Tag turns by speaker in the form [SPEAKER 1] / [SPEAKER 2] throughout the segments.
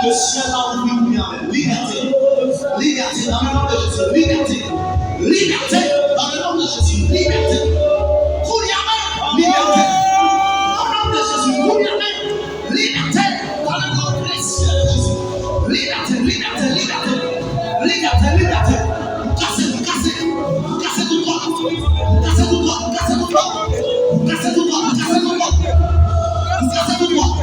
[SPEAKER 1] Que ciel a ouvert, liberté, liberté dans le nom de Jésus, liberté, liberté dans le nom de Jésus, liberté, liberté, au nom de Jésus, liberté dans le nom de Jésus, liberté, liberté, liberté, liberté, liberté, cassez, cassez, cassez tout droit, cassez tout droit, cassez tout droit, cassez tout droit, cassez tout droit, cassez tout droit,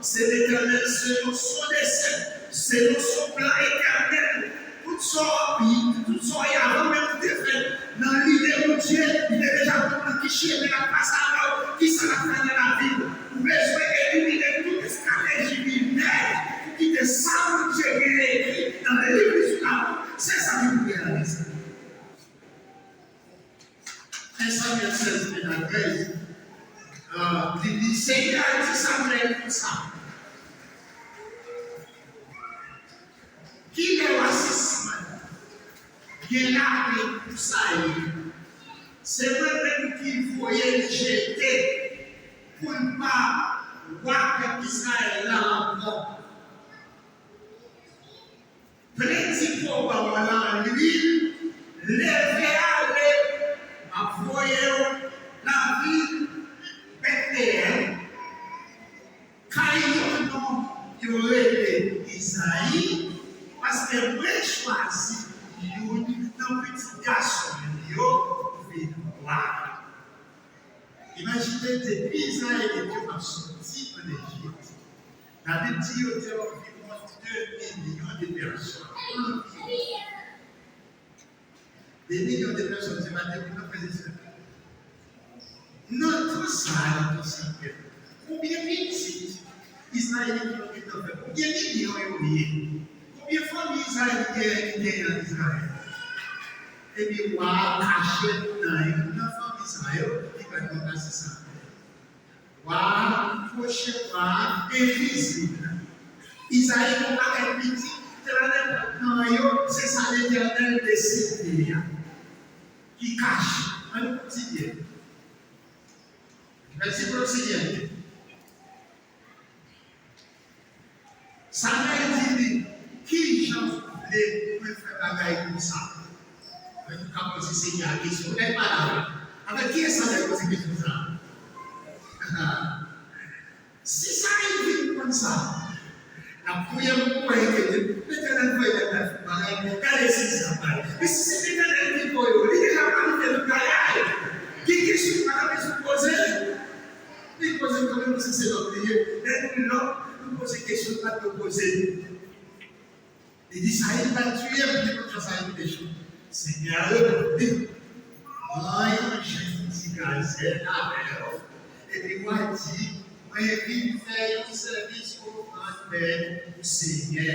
[SPEAKER 2] C'est l'éternel, selon son dessein, selon son plan éternel. Tout ça, tout ça, il y a avant même de faire. Dans l'idée de Dieu, il est déjà pour qui chie, mais la passe à l'autre, qui s'en a fait dans la vie. Vous besoin d'éliminer toutes les stratégies binaires qui descendent de Dieu dans les livres. C'est ça que vous réalisez. 1 Samuel 16, verset 13. Il dit, Seigneur, dit Samuel comme ça. Qui est l'assistant? Qui est là pour ça? C'est moi-même qui voyais jeter pour ne pas voir qu'Israël là encore. Petit pour avoir l'huile, lever aller, à voyer la ville, Bethléem, Caïon, non, il aurait Isaïe, parce que moi choisi, il y a un petit garçon, il y a Imaginez depuis Israël était sorti en Égypte. La Bible dit qu'il y a environ 2 millions de personnes. Des millions de personnes, c'est ma découverte. Notre salle de Seigneur. Combien de petites Israéliens qui ont été enfermés? Combien de millions ont oublié? Combien de familles israéliennes qui étaient en Israël? Et puis, on a caché dans une famille Israël qui va être ça. Wa proche wa invisible. Isaïe n'a pas de petit, c'est ça l'Éternel décide qui cache un quotidien. Merci pour l'oxygène. Samuel dit qui j'en voulais faire bagaille comme ça. Quand vous essayez la question, vous n'êtes pas là. Avec qui est-ce que vous posez question ça? Si ça arrive comme ça, la première fois que l'Éternel va être là, regardez si ça va. Mais si c'est l'Éternel qui va il est déjà pas de bagaille. Qui question va se poser? Il pose quand même si c'est notre prière. Mais non, nous posons des questions pas de poser. Il dit ça, il va tuer, il dit que ça a des choses. Seigneur, il dit, Jésus, c'est la mère. Et puis moi, il dit, moi, il fait un service au frère du Seigneur.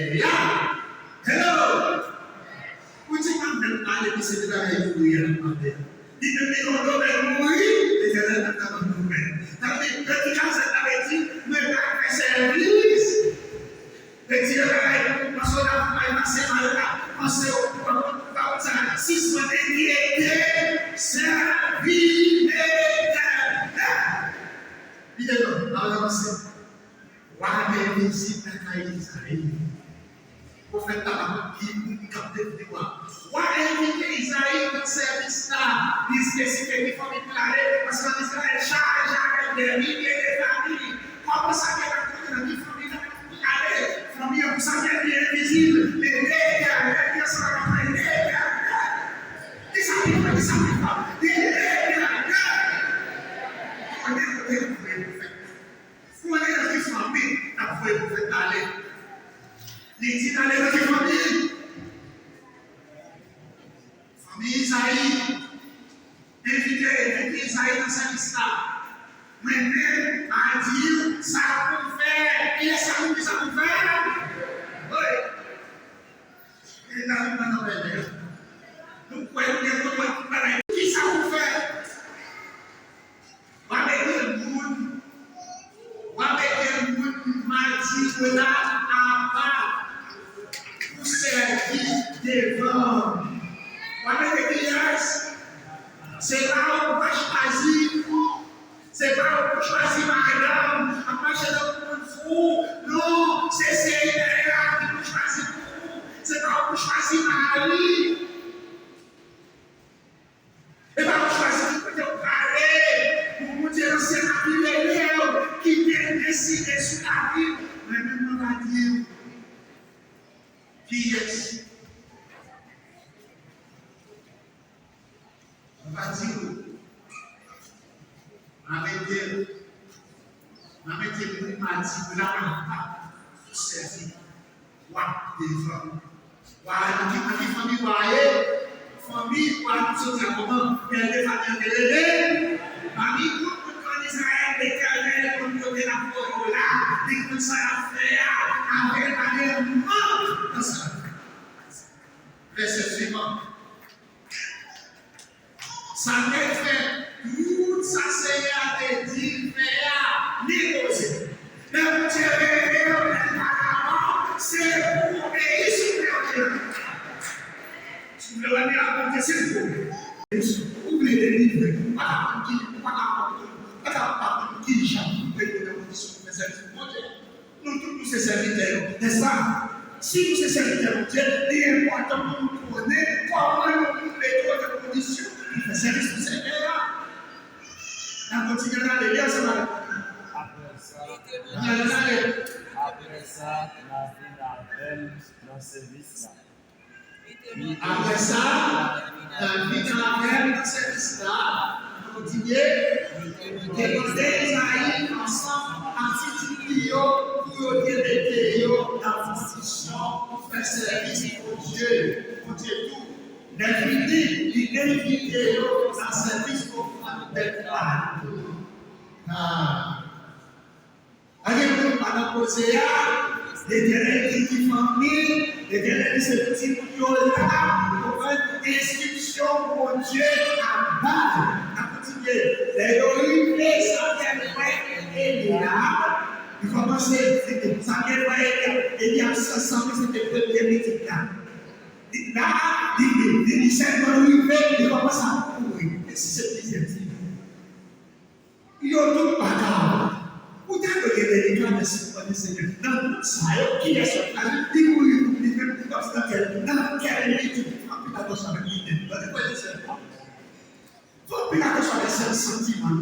[SPEAKER 2] Hello! Vous dites quand même pas, et puis c'est de la réunion. Il te dit, on doit mourir, et c'est là que nous avons mourir. Dans les petits cas, ça avait dit, mais pas faire service. Et Dieu, parce qu'on a passé mal là, pensez au ça, 6 mois qui était servi l'éternel. Il est là, dans l'avancée. Waouh, mais ici, la Israël. Prophète Tabak qui nous capte de moi. Waouh, inviter Israël dans ce service-là, il spécifie qu'il faut déclarer, parce qu'en Israël, charge avec des milliers de familles. Comment ça fait la famille? Famille, vous savez, elle est invisible. Les nègres, les personnes les nègres. Ils savent pas, ils savent pas. Les nègres. On est dans les prophètes. On est dans les familles. La prophète d'aller. Les dit d'aller dans les familles. Famille Isaïe. Invitez Isaïe dans sa liste là. Maintenant, à dire, ça pour faire. Il est ça pour faire. Oui. Et là, nous allons faire. Nous pouvons dire qui ça pour faire. On va mettre le monde. On va mettre le monde mardi là à part pour servir devant. On va mettre les pièces. C'est là où on va choisir. C'est pas pour choisir madame, à marcher dans le fou. Non, c'est Seigneur qui nous choisit pour vous. C'est pas pour choisir Marie. Et pas pour choisir pour te parler, pour vous dire c'est la vie de Dieu qui vient décider sur la vie. Mais même on va dire qui est. On va dire. Arrêtez le mardi là, pour servir. Waouh, des femmes. Waouh, qui famille, famille, waouh, tout ça, comment? Il y a des familles qui l'aider. Famille, pour Israël, l'Éternel, pour nous donner la parole là, et comme ça, la faire, avec la demande. Verset suivant. Ça fait tout ça, c'est à dire, faire, négocier. Mais vous tirez, c'est pour obéir sur le tu veux aller à côté, c'est pour oublier les livres. Nous tous ces serviteurs, n'est-ce pas? Si nous ces serviteurs, il est important pour nous connaître comment nous mettons dans conditions de service du Seigneur. La continuité de l'Église, c'est mal. Après ça, la vie d'Abel dans ce service-là. Après ça, la vie d'Abel dans ce service-là. continuer. Demander Isaïe ensemble à Titio pour mettre dans la position pour faire service pour Dieu. Pour Dieu tout. D'inviter, d'inviter dans le service pour faire des plans. Allez-vous à la posée, l'Éternel qui famille, l'Éternel qui se petit pour là, pour faire inscription pour Dieu à bas, à continuer. Les Elohim, les Saint-Pierre, et là, il commence, Saint-Pierre, et il y a 500 000, c'était le premier métier là. Là, il s'est arrivé, il commence à courir. Et si c'est plaisir, il y a tout bagarre. Vous avez des délicats de ce Seigneur. Dans tout ça, qui est ce cas? Il dans quelle étude? Faut plus attention avec l'idée. Faut plus attention avec ce sentiment.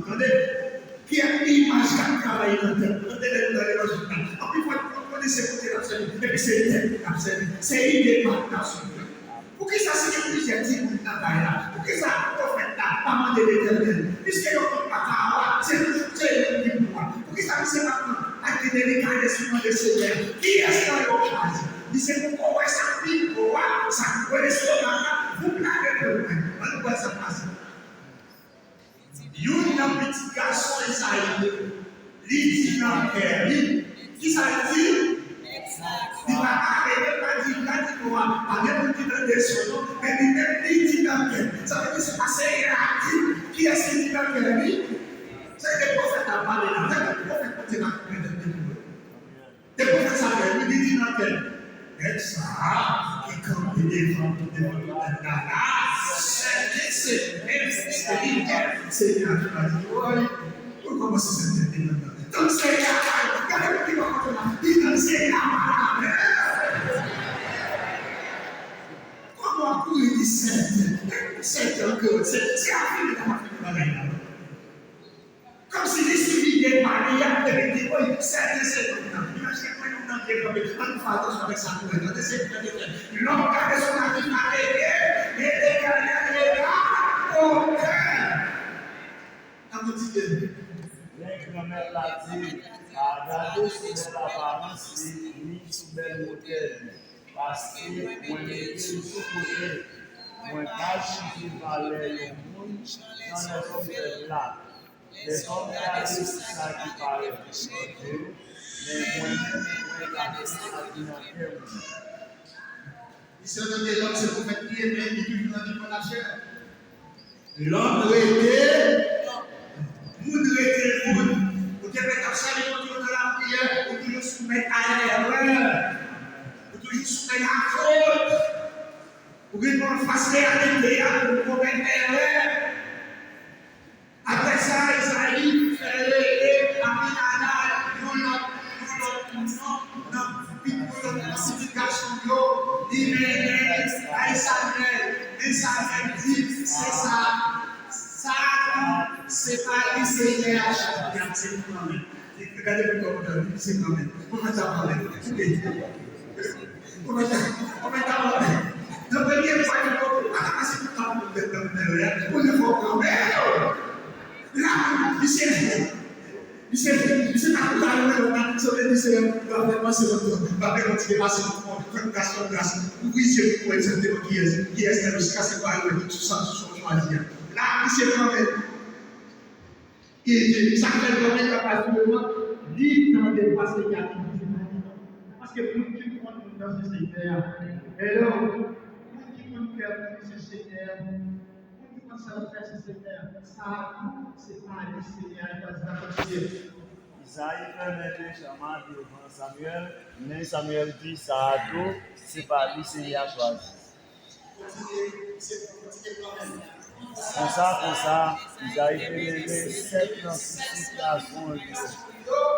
[SPEAKER 2] Qui a une image qui a travaillé dans le tête. Après, il faut connaître côté l'absolu. Et puis c'est l'absolu. C'est l'idée de l'absolu. Pour que ça se plusieurs types de travail là, pour que ça prophète là, pas demander l'éternel, puisque l'on ne peut pas avoir, c'est le pouvoir. Pour que ça puisse maintenant, avec des délicatesses sur le Seigneur, qui est-ce dans l'occasion? Il sait pourquoi ça pique, pourquoi ça correspond à vous plaquez de loin. Pourquoi ça passe? Il y a un petit garçon Isaïe, il dit dans le cœur, qui ça dit? Il va arrêter pas dire là tu vois pas même qui dans des choses mais il même dit dans quel ça veut dire c'est assez rapide qui est-ce qui dit dans quel ami c'est des prophètes à parler là c'est des prophètes qui dans quel des prophètes ça veut dire dit dans quel et ça qui comme devant là c'est pourquoi moi c'est donc c'est là regardez qui va il c'est là comment courir 17 encore c'est la fin de la bagaille comme si les suivis des Maria devaient dire oui c'est imaginez moi on a bien comme on fait attention avec ça pour être c'est l'homme qui a son avis arrêté et les gars au cœur à vous dire
[SPEAKER 3] L'incrément l'a dit, à regarder sous l'apparence, ni sous le modèle. Parce que moi, je suis supposé, moi, pas chiffrer valeur le monde dans les hommes là. Les hommes là, c'est ça qui parle de Dieu, mais moi-même, je regarde ça dans le cœur.
[SPEAKER 2] Ici, on a des hommes, c'est pour faire prier, mais il est toujours dans la chair. L'homme doit être. Vous devez être vous devez absolument toujours dans la prière, vous toujours soumettre à l'erreur, vous toujours soumettre à la faute, vous devez pas facile à l'intérieur pour commettre l'erreur. Après ça, Isaïe fait Aminadab, non, classification, Samuel dit, c'est ça. C'est pas le Seigneur à chaque fois. Regardez comment on dit, c'est quand même. Comment ça va? Comment ça va? Donc, il y a pas de problème. On ne faut pas même. Là, il s'est pas tout à l'heure, on a sauvé du Seigneur. Vraiment, c'est votre tour. Va bien continuer à passer le monde. Grâce. Oui, Dieu, pour exactement qui est-ce que jusqu'à ce qu'on a tout ça, tout son choisir. Là, il s'est quand même. Et ça fait le moment capable de dire dans des passages qui parce que pour qui compte dans ce Seigneur, et là, pour qui compte faire ce Seigneur, pour qui compte faire ce Seigneur, ça, c'est pas le Seigneur qui va se faire.
[SPEAKER 3] Isaïe permet légèrement devant Samuel, mais Samuel dit ça à tout, c'est pas lui Seigneur choisi. Comme ça, Isaïe fait lever 7 notifications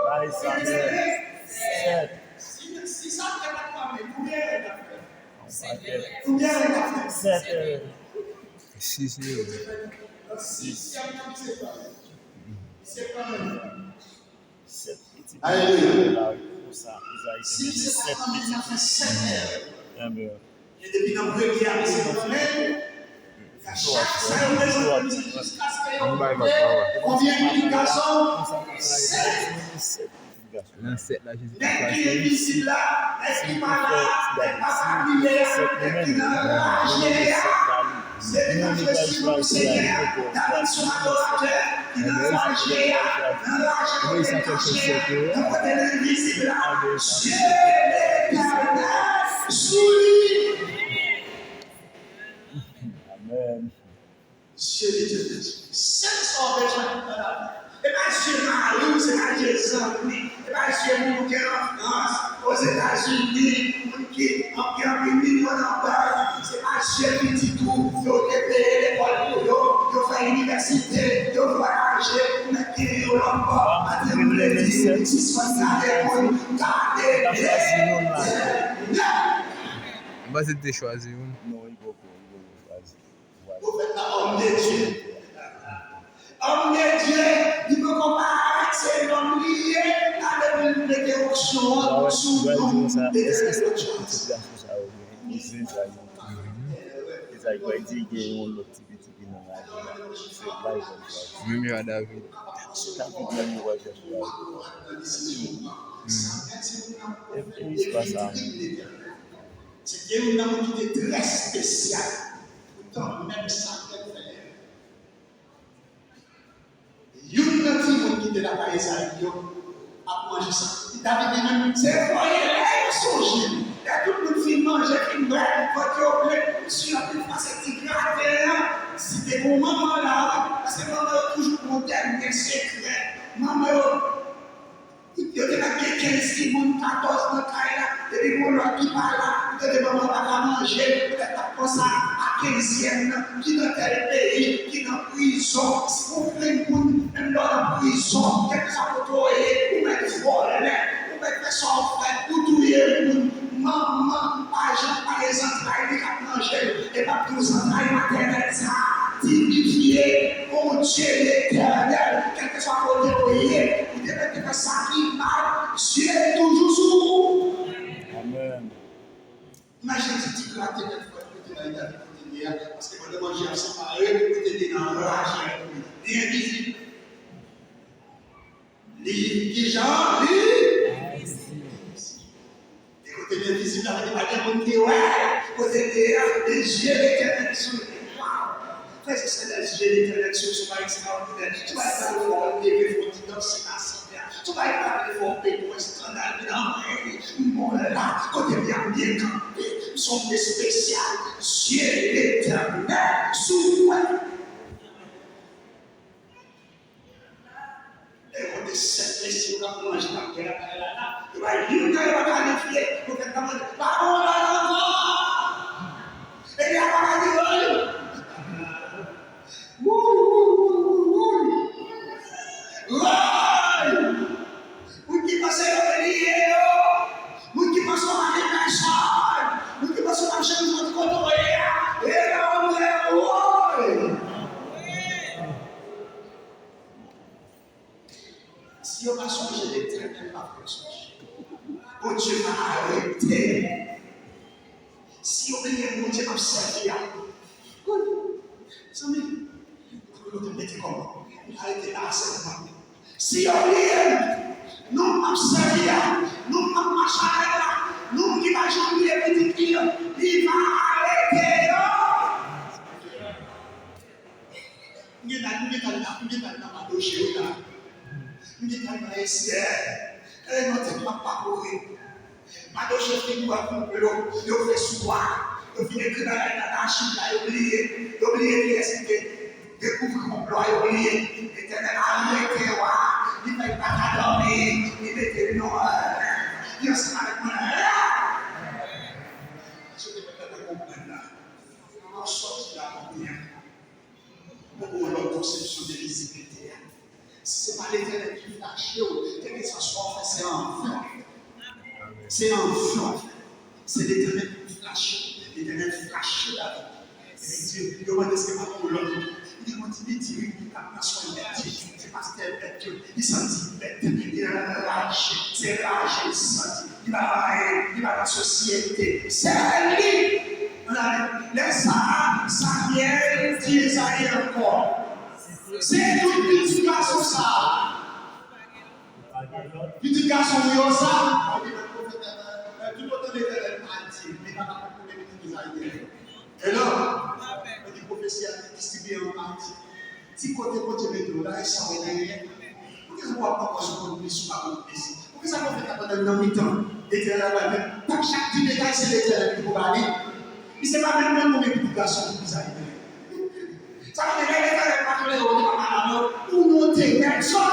[SPEAKER 3] par Samuel. 7.
[SPEAKER 2] Si ça ne fait pas de combien
[SPEAKER 3] on 7.
[SPEAKER 4] 6.
[SPEAKER 3] 7 petits.
[SPEAKER 1] Alléluia.
[SPEAKER 3] Pour ça, Isaïe fait 7 petits.
[SPEAKER 2] Et depuis dans le premier c'est
[SPEAKER 1] Ça est besoin de jusqu'à ce que combien de garçons?
[SPEAKER 4] Nan set la Jésus
[SPEAKER 1] Dès qu'il est ici là, est-ce qu'il m'a là, est-ce pas qu'il c'est une question du Seigneur, dans son adorateur, qui n'a pas géré, dans l'argent dans côté invisible, Dieu l'éternel sous lui.
[SPEAKER 3] Amen.
[SPEAKER 1] Dieu l'éternel. C'est son besoin de la et pas Dieu Marie, c'est pas Dieu Zambie, et pas Dieu mon cœur en France, aux États-Unis, qui en millions en bas, c'est pas Dieu qui dit tout, il faut payer l'école pour eux, il faut faire l'université, il faut voyager, mais qui est au encore, à dire le dire, si soit ça, garder,
[SPEAKER 4] Mba se te chwazi yon.
[SPEAKER 3] Non, il faut choisir.
[SPEAKER 1] vous faites la homme de Dieu. Homme de Dieu, il peut comparer ces noms liés à l'interruption sous le nom de Dieu.
[SPEAKER 4] Mimi wa David.
[SPEAKER 1] C'est un homme qui était très spécial. Pourtant, même ça, qu'elle fait. Il y a un petit monde qui était là par Esaïe, a mangé ça. David même, c'est vrai, il songe. Tout le monde finit manger, finit boire, votre blé, sur la plus facile, c'est gratin. C'était mon maman là, parce que maman a toujours mon dernier secret. Maman, il y a des 15, 14 dans le cas là, il y a des gens qui parlent là, il y a des mamans qui vont manger, peut-être comme ça, à 15e, qui dans tel pays, qui dans prison, si vous prenez le monde, même dans la prison, quelque chose pour toi, ou mettre voler, ou mettre son frère, ou tuer le monde, maman, par exemple, il a mangé, et pas tout ça, il maternel, ça, dignifié, mon Dieu l'éternel, quelque chose pour toi, vous devez faire ça qui parle, Dieu est toujours sous vous.
[SPEAKER 3] Amen.
[SPEAKER 1] Imagine si tu grattes une fois, parce que quand on mange ensemble, tu es dans le rage, l'invisible. Les gens, côté l'invisible, avec des gens qui côté des yeux l'éternel sur les frère, c'est les yeux l'éternel sur ce pas extraordinaire. Tu vas être dans le fond, lever votre intoxication. Tu vas être dans le fond, payer pour un scandale. Non, là, côté bien campé, son spécial, Dieu l'éternel sous moi. Et on est sept messieurs quand on mange la terre, il va y aller, il va qualifier, pour faire comme ça. Pardon, et bien, on va dire, vous qui passez au milieu, vous qui passez à l'animation, vous qui passez à la chaîne de votre et là, on est si on va changer l'éternel, pas pour changer. Bon Dieu m'a arrêté. Si on veut mon Dieu m'a servi, vous te mettez comment? Arrêtez là, seulement. Si on veut, nous m'a servi, nous m'a marché là, nous qui va changer les petits filles, il va arrêter là. Nous sommes dans ciel, et notre papa courir. Madame chef qui doit couper l'eau, il fait soir, il fait écrire dans la chine, il oublie qui est-ce que découvre mon plat, il oublie, l'éternel a arrêté, il ne fait pas dormir, il mettait le nom, il est avec moi. Je ne peux pas comprendre là. On sort de la montagne pour leur conception de visibilité. Si ce n'est pas l'éternel qui fâche, quel que soit, c'est un flanc. C'est un flanc. C'est l'éternel qui fâche. L'éternel fâche la vie. Et Dieu, il demande ce que ma pour l'autre. Il continue de dire, il n'a pas soin de Dieu. C'est parce qu'elle est Dieu. Il sentit bête. Il a rage. C'est rage, il sentit. Il va dans la société. C'est lui. Laisse ça.
[SPEAKER 2] Samuel dit Esaïe encore. C'est toute petite garçon ça. Petit garçon, ça. Tout autant l'Éternel a dit, mais pas pour les petits Israéliens. Et là, on dit prophétie a distribué en partie. Si côté météo, là, il s'en va derrière. Pourquoi ça ne va pas encore se sur ma prophétie? Pourquoi ça ne va pas faire dans le mi-temps? L'Éternel va dire, pas chaque petit détail, c'est l'Éternel qui va parler. Il ne sait pas même pour les petits garçons qui Israéliens. Ça veut dire que l'Éternel va parler au pour nous tenir ça.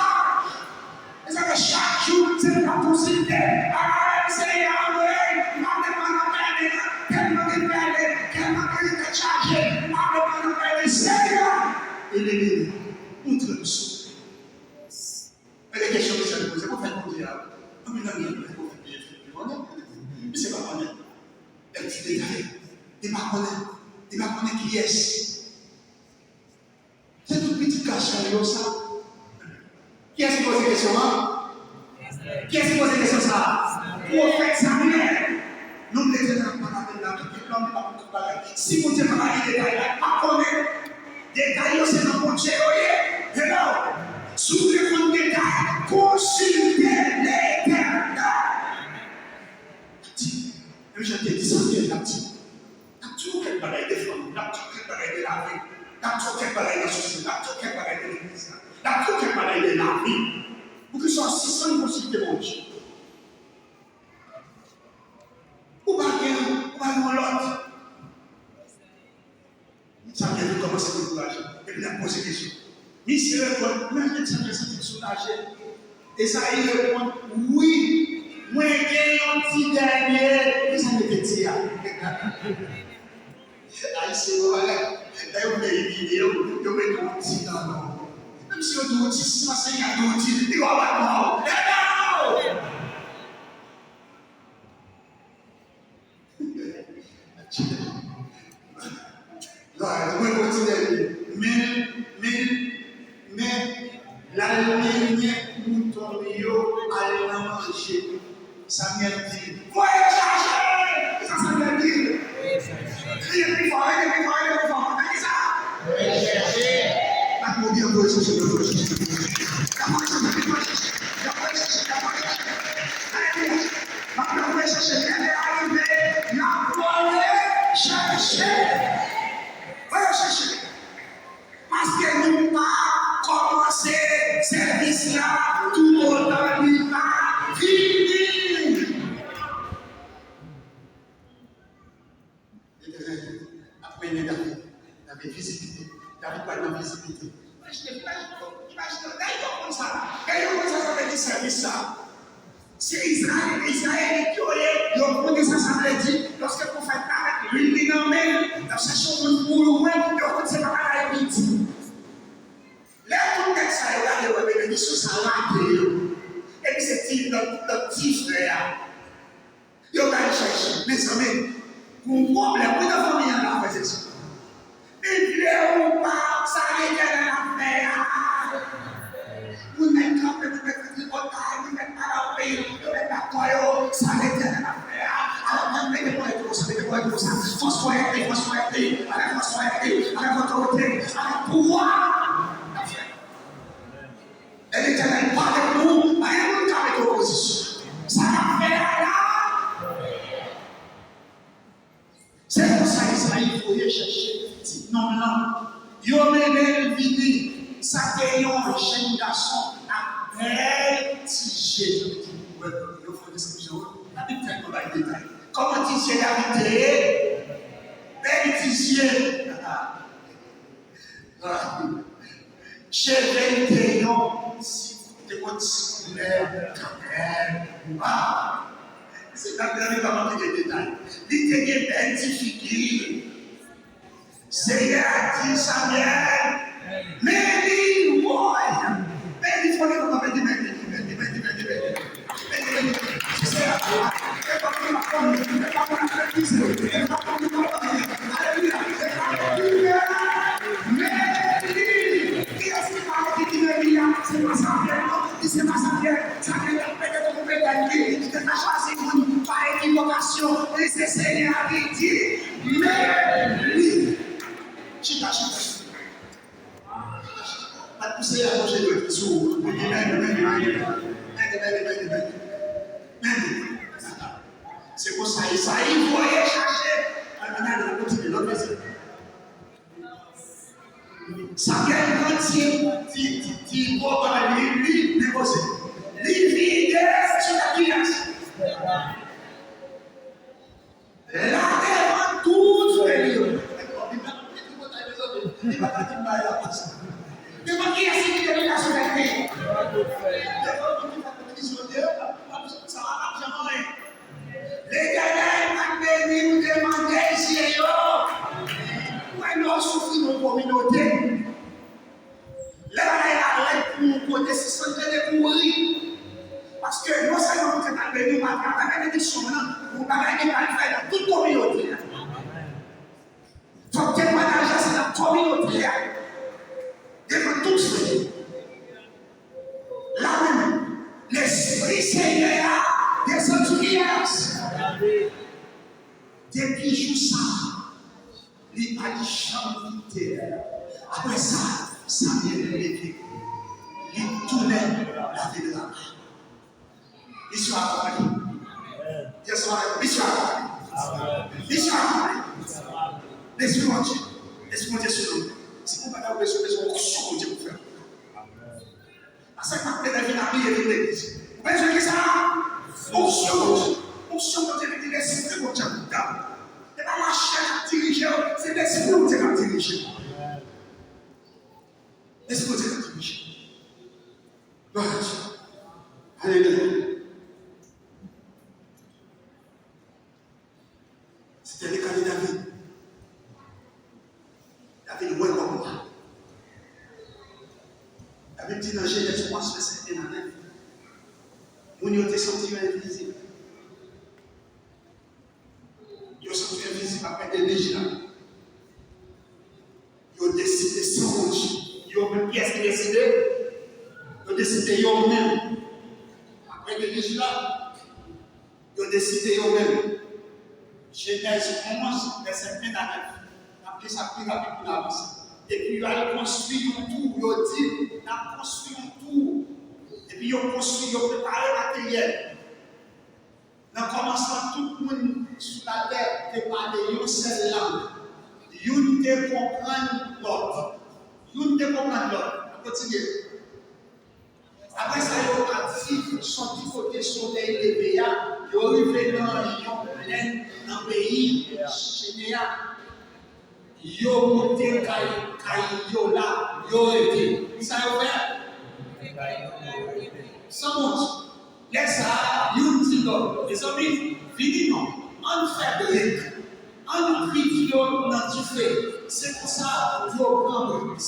[SPEAKER 2] Et ça que chaque jour, c'est la possibilité. Ah, c'est Yahweh, il m'a demandé tellement de peine, tellement de charger, il m'a demandé Seigneur. Et les outre dessous. Et les questions que je pose, c'est pour faire mon diable. Non, mais non, il faut faire bien. Mais c'est pas honnête. Et tu détailles. Il m'a connaît qui est. C'est toute petite question, ça. Qui est-ce qui pose des questions? Qui est-ce qui pose des questions ça? Prophète Samuel. Nous les états là, tout le monde pas pour parler. Si vous ne pas les détails, pas connaître détails, c'est dans mon Dieu. Hello. Sous le compte détail, consultez l'Éternel. Je te dis ça, t'as tout quel bagaille de famille, t'as tout quel bagaille de la vie, t'as tout quel bagaille de la société, t'as tout quel bagaille de l'église, t'as tout quel bagaille de la vie. Pour que ce soit 600 consulter mon Dieu. Ou pas bien l'autre. Ça vient de commencer à décourager. Et puis il a posé des questions. Michel répond, même si ça me sent soulagé. Et ça il répond, oui, moi j'ai un petit dernier. Et ça me fait dire. Ah, c'est vrai. D'ailleurs, on a une vidéo, on met un petit dans l'eau. Même si on doit dire, si ça c'est un petit, il va pas mais la lignée mouton a mangé. Samuel dit, voyez chercher! Ça Samuel dit. Criez plus fort, criez plus fort. Qu'est-ce que ça? Voyez chercher. La maudit en chercher, parce que nous pas commencé service là, tout autant nous pas fini. Après il avait visibilité, il n'avait pas de visibilité. Ça veut dire service là. C'est Israël qui a ça veut dire, lorsque le prophète a lui nommé, dans sa chambre pour le moins, il a dit, c'est pas la vite. Là, tout le monde ça, il a dit, bénédiction, ça l'a été. Et puis, c'est notre petit frère. Il a cherché, mes amis, pour un problème, pour une famille, on a fait ça. Et puis, on part, ça a été dans l'affaire. Vous n'êtes pas de vous n'êtes pas là au pays, vous n'êtes pas là, ça a été dans l'affaire. Alors, même les poètes, vous savez quoi ça? Force poétique, avec force poétique, avec autorité, avec pouvoir. Et l'Éternel parle avec nous, mais il n'y a pas d'opposition. Ça a fait là. C'est pour ça qu'Israël, il faut y chercher. Non, il y a un vini. Ça fait un jeune garçon à vertiger. Il faut une description. La Bible fait dans les détails. Comment Tissier l'habité? Vertiger. Chez Vétéon, si vous êtes circulaire, c'est dans les détails. Il était identifié. Seigneur a dit Samuel, mais il faut que vous m'avez dit, c'est pas ça peut-être vous pouvez gagner, il n'a pas choisi par équivocation, et c'est Seigneur qui dit, mais lui. sous. C'est pour ça, il voyait chercher. Continue, l'autre verset. Ça gagne quand il va par lui, négocier. Lui, sur la pièce. Là, devant tout les lieux. Devant qui est-ce qui est là sur la terre? Les gars, nous demandons ici, nous souffrons nos communautés. Là, pour côté, c'est ce que nous courir. Parce que non seulement vous êtes appelés, nous avons une édition, vous avez faire dans toute communauté. Donc, témoignage, c'est la communauté. Devant tout cela. Là même, l'Esprit Seigneur descend hier. Depuis jour ça, il a dit chanter. Après ça, ça vient de l'été. Il tournait la vie de la main. L'histoire a compris. L'histoire a compris. Laisse-moi dire. Laisse-moi dire sur nous. Si vous n'avez pas besoin de son Dieu pour faire. Parce que quand vous avez la vie et l'église, vous avez besoin de ça. Onction de Dieu, c'est l'esprit de Dieu. Ce n'est pas la chair qui dirige, c'est l'esprit de Dieu qui dirige. L'esprit de Dieu qui dirige. Gloire à Dieu. Alléluia. C'était le cas de David. David, ouais, comme moi. David dit dans Genèse 3, verset 1 à 9. Mon yo te senti invisible. Yo senti invisible après des vigilants. Yo décidé sans route. Yo même qui est-ce qui décidé? Yo décidé yo même. Après des vigilants. Yo décidé yo même. Genèse 11, verset 1 à 9. Après ça, plus rapide pour avancer. Et puis, il a construit un tour. Il a dit, il a construit un tour. Et puis, il a construit, il a préparé l'atelier. Dans le commencement, tout le monde sur la terre préparait une seule langue. Une te comprendre l'autre. Une te comprendre l'autre. On continue. Après ça, il a dit, sorti côté soleil levé, il a arrivé dans le pays Chénéa. Yo monté Kayo là, yo été. Ça y est fait. Sans monte. Laisse ça, you dit non. Les amis, fini non. On fait brique. On prie dans du feu. C'est pour ça, yo prend brique.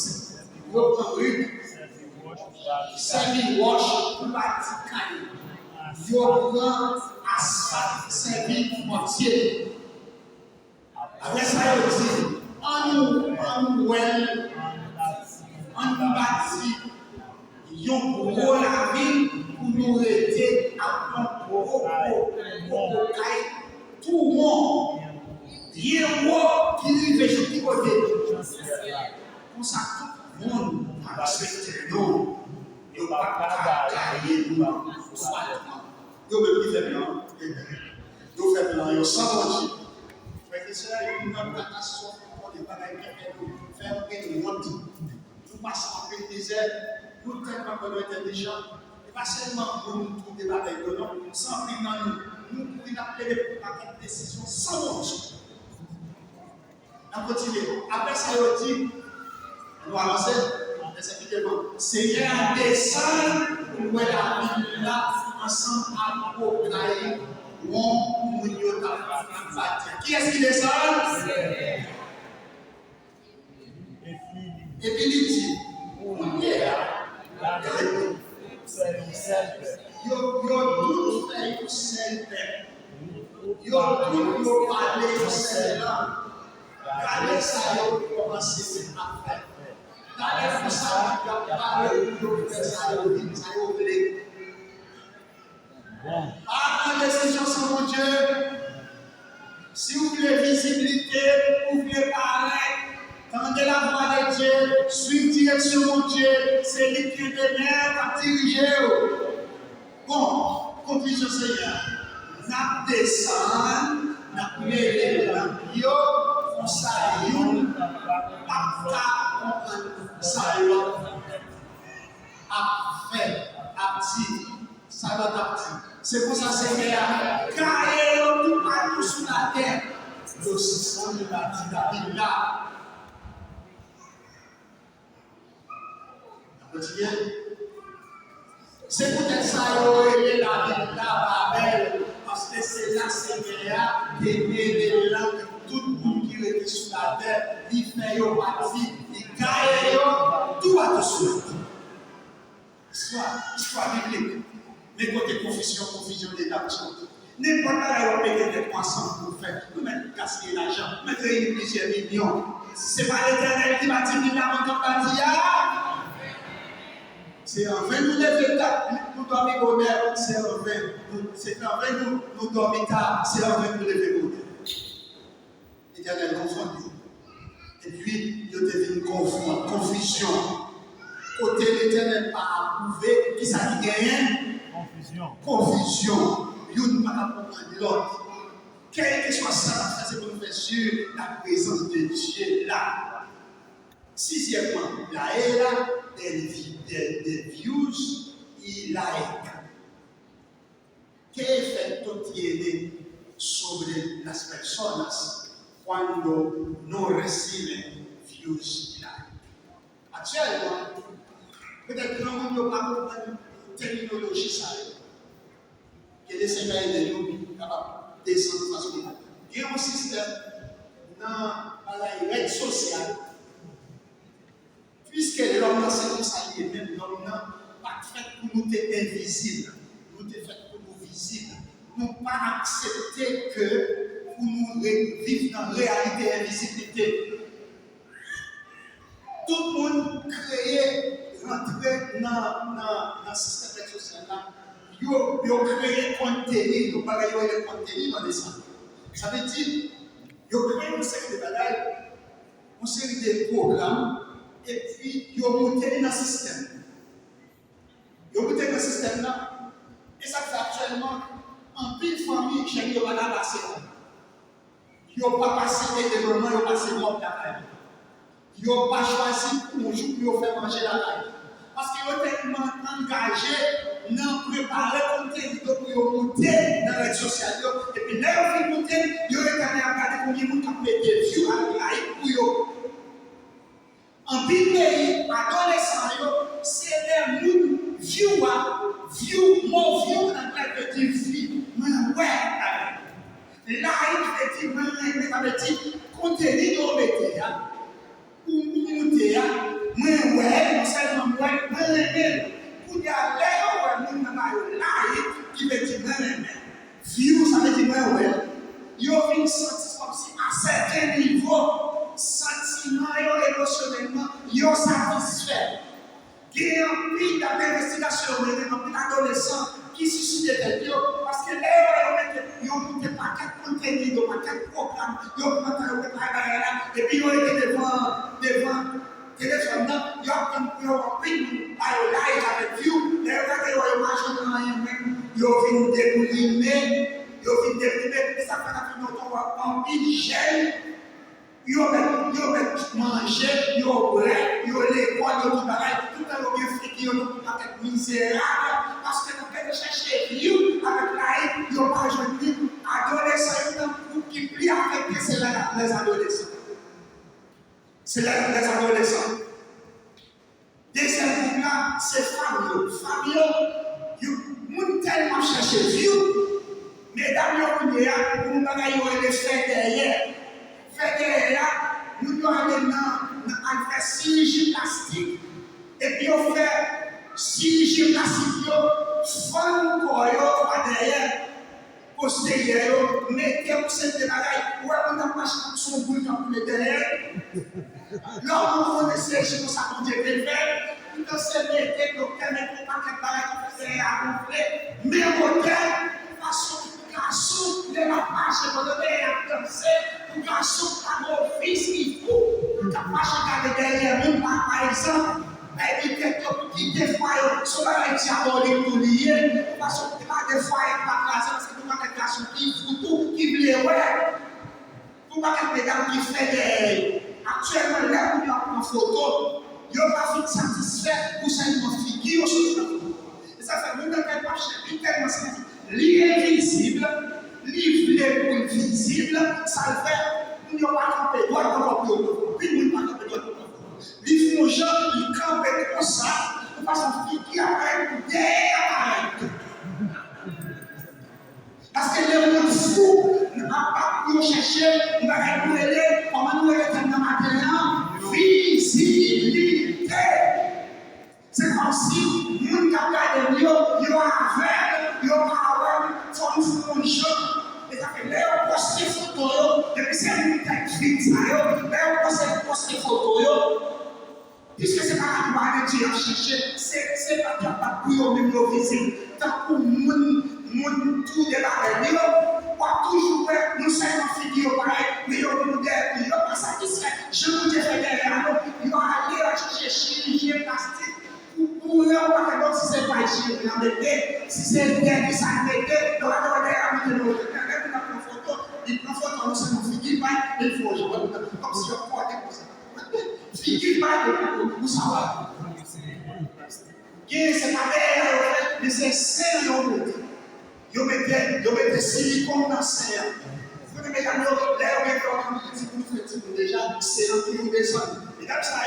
[SPEAKER 2] Yo prend brique. Servi wash, pour bâtir Kayo. Yo prend asphalte, servi mortier. Après ça, yo dit. On bâtit yon gros la ville pour nous aider à prendre tout le monde. Il y a un mot qui arrive sur tout côté. Pour ça, tout le monde a respecté nous. Il n'y a pas de gagner nous. Il y a des blancs. Il y a des blancs. Il y a 100 ans. Frères et sœurs, il y a une catastrophe. Faire une monte, nous passons en plein désert, nous tellement que nous sommes intelligents, et pas seulement pour nous trouver des batailles de l'homme, sans prix dans nous pouvons appeler pour prendre des décisions sans monte. On continue. Après ça, il dit, nous avançons, Seigneur, descend pour nous la vie là, ensemble à Bocaï, où nous sommes bâtis. Qui est-ce qui descend? Et puis il dit, on est là, il y a tout fait pour seul père. Il y a tout parlé pour seul là. Regardez ça, il a commencé à faire. Regardez ça, il a parlé pour faire ça, il a dit, ça a oublié. Pas de décision sur mon Dieu. Si vous voulez visibilité, vous voulez parler. Tendez Écoutez la voix de Dieu, suivez direction de Dieu, c'est lui qui est de diriger. Bon, conclusion Seigneur. N'a descend, n'a mêlé l'ambio, on s'allume, ça a fait, a dit, ça va t'apprendre. C'est pour ça, Seigneur, car tout partout sur la terre, le système de la Bible là. C'est peut-être ça que la Bible là, Babel, parce que c'est là, Seigneur, qui est né là que tout le monde qui est sur la terre, il fait partie, il gagne tout à tout Histoire biblique. Mais côté confusion d'établissement. N'importe quoi, on peut des croissants pour faire. Nous mettons casser l'argent, mettre plusieurs millions. Ce n'est pas l'Éternel qui m'a dit qu'il a mon temps. C'est en vain nous lever tard, nous dormir bonheur, c'est en vain nous dormir tard, c'est en vain nous lever bonheur. L'Éternel confondu. Et puis, il devient une confusion. Côté l'Éternel pas approuvé, qui ça qui gagne? Confusion. Il ne pas comprendre l'autre. Quel que soit ça, c'est pour nous faire sûr la présence de Dieu là. Sixièmement, la est là, des views y like. Quel effet tiene sobre las personas cuando no reciben views y like? Actuellement, peut-être que nous n'avons pas compris la terminologie ça. Que les Seigneurs de nous capables de descendre de façon. Il y a un système dans la règle sociale. Puisque l'homme, c'est comme ça, il est même l'homme, pas fait pour nous être invisibles, nous est fait pour nous visibles. Nous pas accepter que pour nous vivre dans la réalité invisibilité. Tout le monde crée, rentrer dans le système social là, il a créé contenu, nous pas le contenu dans les centres. Ça veut dire, il a créé une série de bagages, une série de programmes. Et puis, ils ont monté dans le système. Ils ont monté dans le système là. Et ça fait actuellement, en pile famille, j'ai dit, on va la passer. Ils n'ont pas passé des moments, ils ont passé mort la caille. Ils n'ont pas choisi pour un jour pour faire manger la caille. Parce qu'ils ont tellement engagé dans préparer le contenu pour monter dans la réseau sociale. Et puis, là, ils ont monté, ils ont regardé combien de gens ont fait des vues avec la caille pour eux. En pays, adolescents, c'est les gens view, mon vieux, dans la petite vie, ouais. Là, il veut dire, contenu de métier, ou monter, ouais, non seulement ouais, pour y aller, qui veut dire, view, ça veut dire, ouais, il y a une sentence comme si, à certains niveaux, sentiment émotionnellement, ils sont satisfaits. Il y a un prix d'investigation, un prix d'adolescents qui suscite des têtes. Parce que là, ils ont mis des paquets de contenu, des paquets de programmes, ils ont mis des paquets de et puis ils ont été devant téléphone, ils ont pris un live avec vous, ils ont vu déprimer, et ça fait la fin de temps, en pile gêne. Ils ont mangé, ils ont boire, ils ont l'école, ils ont tout pareil, tout le monde est friqué, ils ont tout paquet misérable, parce que nous pouvons chercher vieux avec la haine, ils ont pas joué adolescents, ils ont un groupe qui plie avec c'est les adolescents. C'est les adolescents. Deuxième groupe là, c'est famille. Famille, ils ont tellement cherché vieux, mais dans le monde, nous avons des faits derrière. Fait là, nous devons aller dans faire 6 gymnastiques. Et puis on fait 6 gymnastiques, fun pour derrière, postérieur, mettez-vous cette bagaille, ouais, on a pas son bout dans le derrière. Là, on essaie de faire ça pour Dieu fait. Tout ce mettez, donc, mettez pas de bagaille qui fait à gonfler, mais au terme, façon garçon de la marche, pour donner à danser. Pour garçon, par mon fils, il faut que la marche même par exemple, des fois, sur la diabolique pour lier, parce que des fois, il n'y a pas parce que nous avons des garçons qui foutent, qui veulent, ouais. Pour pas que les gars qui fait des. Actuellement, là où il y a une photo, il n'y a pas satisfait pour seulement figure sur la photo. Et ça fait nous dans quel marché, tellement sensible. L'invisible, l'ivre visible, ça le fait. Nous n'avons pas campé droit dans le dos. Puis nous n'avons pas campé droit dans le dos. Les font gens, ils campent comme ça, parce qu'on qui appelle derrière. Parce que les gens fous n'ont pas pu chercher, ils vont réguler, comment nous étions dans matin, visibilité. C'est comme si nous qui avons des lieux, ils ont aveugle, ils ont aveugle, ils font des gens. Et ça fait, les gens postent des photos, et puis c'est une tête fixe, les gens postent des photos. Puisque ce n'est pas la Dieu à chercher, c'est pas qu'il n'y a pas de bruit au même visible. Tant pour mon tout de la vie, on va toujours faire, nous sommes figure pareil, mais nous ne pas satisfait. Je vous dis, derrière nous, il va aller à chercher chirurgien plastique. Pour eux, on va faire si ce n'est pas un chirurgien, si c'est un gars qui s'est arrêté, on va demander à nous de nous photo, il prend photo, nous sommes figure, il faut jouer comme si on portait comme ça. Figure pas de vous savoir. C'est pas d'ailleurs, mais c'est sérieux. Vous mettez silicone dans le sein. Vous mettez l'air, vous déjà, c'est un qui vous descend. Et comme ça,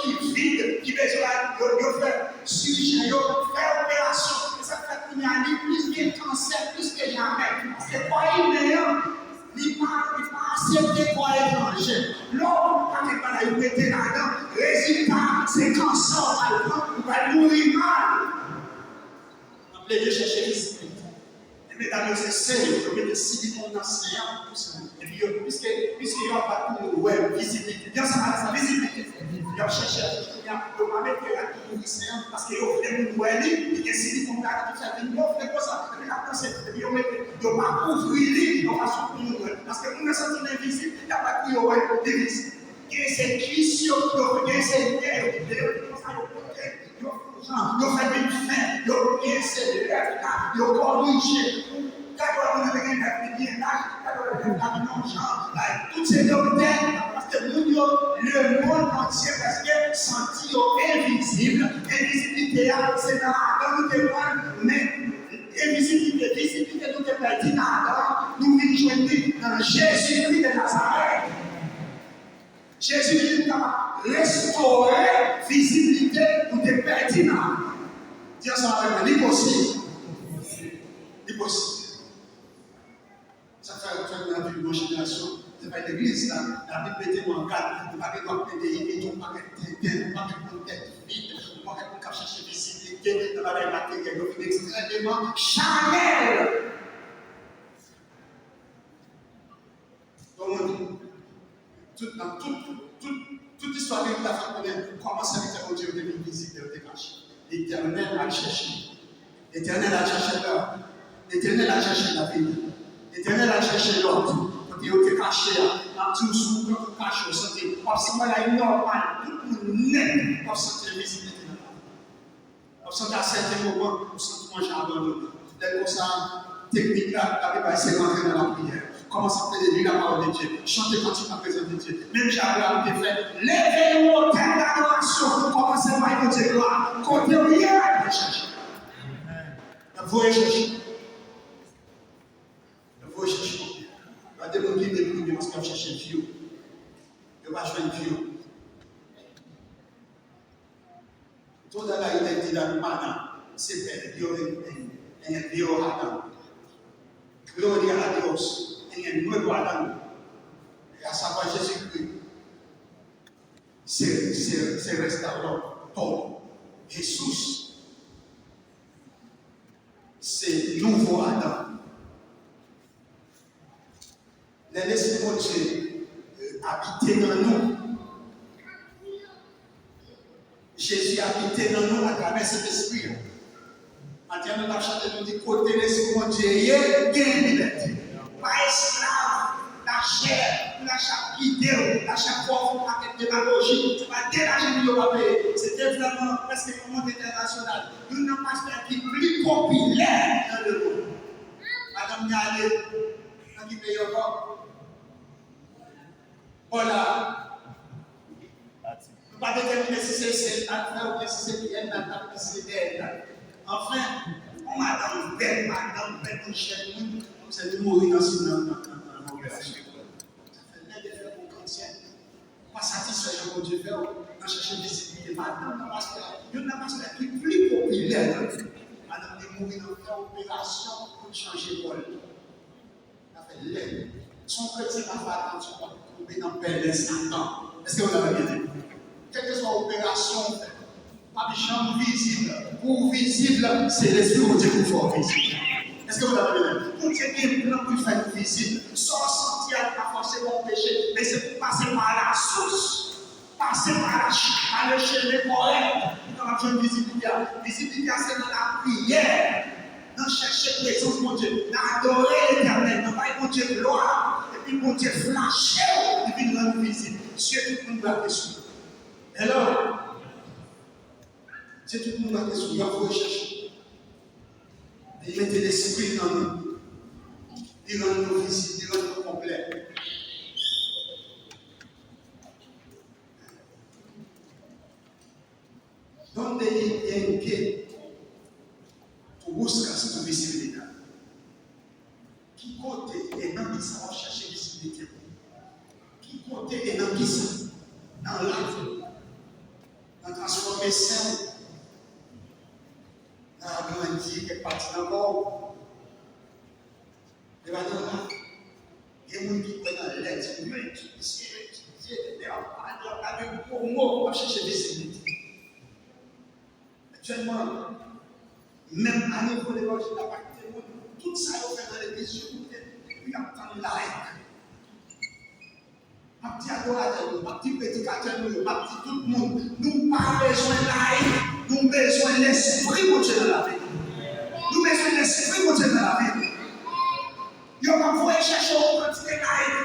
[SPEAKER 2] qui vide, qui besoin de faire chirurgie, faire opération. Et ça fait qu'il y a plus de cancer, plus que jamais. Parce que quoi il est, il pas accepté quoi étranger. L'homme, quand il va le mettre là-dedans, résultat, c'est cancer, il va mourir mal. Appelez de chercher visibilité. Mesdames, c'est sérieux, je mets des silicone dans le séant, et puis, puisqu'il n'y a pas de visibilité, bien ça va, sa visibilité, il va chercher à va mettre la séant, parce qu'il y a une nouvelle, il y a des silicone là qui fait une offre, comme ça, et puis la pensée, et puis il va couvrir de façon pour nous, parce que nous, nous sommes invisibles, il n'y a pas de visible. Il y a ces questions, il y a ces guerres, il y a yo fait une fin, yo bien c'est yo corrigé. Quand on a bien toutes ces doctrines, parce que le monde entier, parce que senti invisible, invisibilité, c'est dans le témoin, mais invisibilité, visibilité, nous te perdons dans nous rejoignons dans Jésus-Christ de Nazareth. Jésus a restauré la visibilité pour te pertinent. Dis ça avec moi, l'impossible. L'impossible. Ça fait une bonne génération. C'est pas une église là. La Bible était en cadre. Il n'y a pas de pédérer, il n'y a pas de tête, il n'y a pas de tête vide, il n'y a pas de chercher visibilité, il n'y a pas de matériel. Donc, il est extrêmement charnel. Donc, toute histoire de la famille, comment ça veut dire que Dieu est visible et caché. L'Éternel a cherché. L'Éternel a cherché l'or. L'Éternel a cherché la vie. L'Éternel a cherché l'or. Quand il était caché, en dessous, quand il cache, on sentait. Parce que là, il est normal. Tout le monde net, on sentait la visibilité. On sentait à certains moments, on sentait manger abandonné. Dès qu'on ça, technique là, la Bible c'est rentrer dans la prière. Commence à lire la parole de Dieu, chanter quand tu as besoin de Dieu. Même Abraham te fait, levez au thème d'adoration pour commencer à dire Dieu gloire. Côté rien à chercher. Vous chercher. Vous chercher. Vous allez demander des prix parce que vous cherchez une fille. Vous va jouer une fille. Tout dans la identité de Madame, c'est belle. Dieu Adam. Gloria a Dios. En el nuevo Adán, a saber Jesucristo, se restauró todo. Jesús, c'est nouveau Adam. L'Esprit de Dieu habite dans nous. Jésus habite dans nous à travers cet esprit. Maintenant, nous avons chanté, nous dit, côté l'Esprit de Dieu, il y a une liberté. Pas esclave, la chair, la charité, lié, à chaque fois, on a une démagogie, c'est pas quel argent il va payer. C'est développement presque un monde international. Nous n'avons pas qui est plus populaire dans le monde. Madame Nialé, dans qui pays encore? Voilà. Nous ne pas déterminer si c'est un ou bien si c'est bien, si c'est elle. Enfin, on madame belle, mon cher, c'est de mourir dans ce pas satisfait de Dieu faire, on cherche visibilité. Madame, parce que nous n'avons pas été plus populaire. Madame de mourir dans une opération pour changer de rôle. Son petit papa, quand tu vas trouver dans le Satan. Est-ce que vous avez bien dit? Quelle que soit l'opération, pas de chambre visible. Pour visible, c'est l'esprit de Dieu qui faut visible. Est-ce que vous avez bien dit? Pour Dieu qui est plan pour faire visible, sans sentir à forcément péché, mais c'est pour passer par la source, passer par le chemin correct. Dans la jeune visibilité, visibilité, c'est dans la prière. Dans chercher présence mon Dieu, dans adorer l'éternel, dans bailler mon Dieu gloire, et puis mon Dieu flasher, et puis nous rendre visible. Dieu tout le monde doit être alors, Dieu tout le monde doit être il va vous rechercher. Il mettait l'esprit dans nous, il rend nous visibles, il rend nous complets. Donde il y busca cette visibilité. Qui côté est dans qui ça va chercher visibilité? Qui côté est dans qui ça? Dans l'âme, dans la transformation, dans la grandie, quelque partie dans le corps. Et bien, dans là, il y a des gens qui connaissent dans l'aide, qui pour moi, pour chercher visibilité. Actuellement, même à niveau de l'évangile, tout ça est fait dans l'église, il y a tant de like. Ma petite adorateur, ma petite prédicateur, ma petite tout le monde, nous n'avons pas besoin de like, nous avons besoin de l'esprit pour Dieu dans la vie. Nous avons besoin de l'esprit pour Dieu dans la vie. Il n'y a pas besoin de chercher au quantité de like.